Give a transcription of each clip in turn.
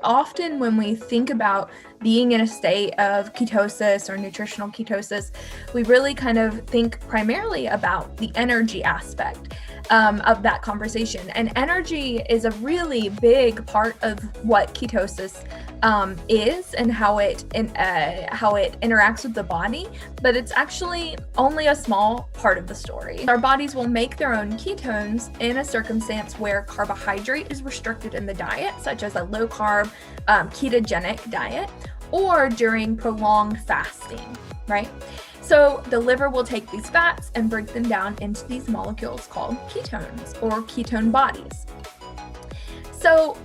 often when we think about being in a state of ketosis or nutritional ketosis, we really kind of think primarily about the energy aspect of that conversation. And energy is a really big part of what ketosis is and how it interacts with the body, but it's actually only a small part of the story. Our bodies will make their own ketones in a circumstance where carbohydrate is restricted in the diet, such as a low carb ketogenic diet, or during prolonged fasting, right? So the liver will take these fats and break them down into these molecules called ketones or ketone bodies. So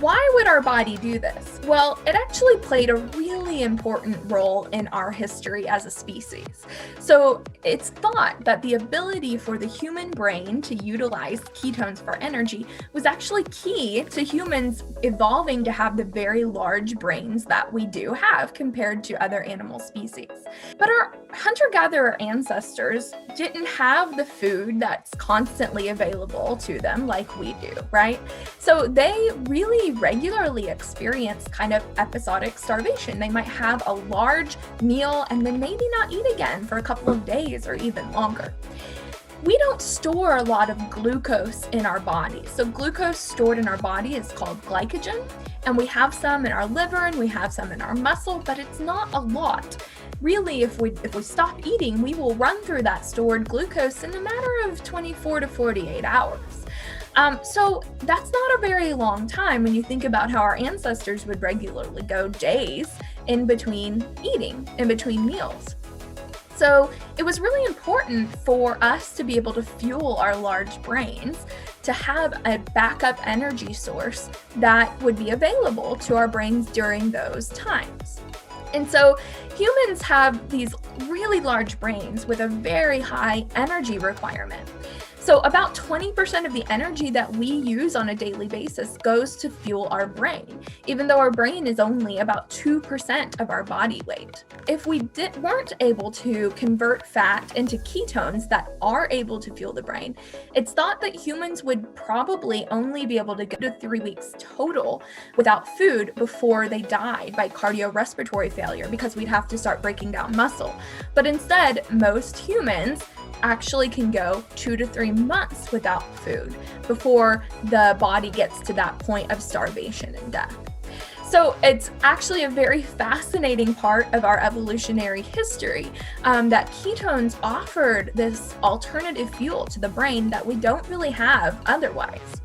why would our body do this? Well, it actually played a really important role in our history as a species. So it's thought that the ability for the human brain to utilize ketones for energy was actually key to humans evolving to have the very large brains that we do have compared to other animal species. But our hunter-gatherer ancestors didn't have the food that's constantly available to them like we do, right? So they really regularly experience kind of episodic starvation. They might have a large meal and then maybe not eat again for a couple of days or even longer. We don't store a lot of glucose in our body. So glucose stored in our body is called glycogen, and we have some in our liver and we have some in our muscle, but it's not a lot. Really, if we stop eating, we will run through that stored glucose in a matter of 24 to 48 hours. So that's not a very long time when you think about how our ancestors would regularly go days in between eating, in between meals. So it was really important for us to be able to fuel our large brains to have a backup energy source that would be available to our brains during those times. And so humans have these really large brains with a very high energy requirement. So about 20% of the energy that we use on a daily basis goes to fuel our brain, even though our brain is only about 2% of our body weight. If we weren't able to convert fat into ketones that are able to fuel the brain, it's thought that humans would probably only be able to go to 3 weeks total without food before they died by cardiorespiratory failure, because we'd have to start breaking down muscle. But instead, most humans actually can go 2 to 3 months without food before the body gets to that point of starvation and death. So it's actually a very fascinating part of our evolutionary history that ketones offered this alternative fuel to the brain that we don't really have otherwise.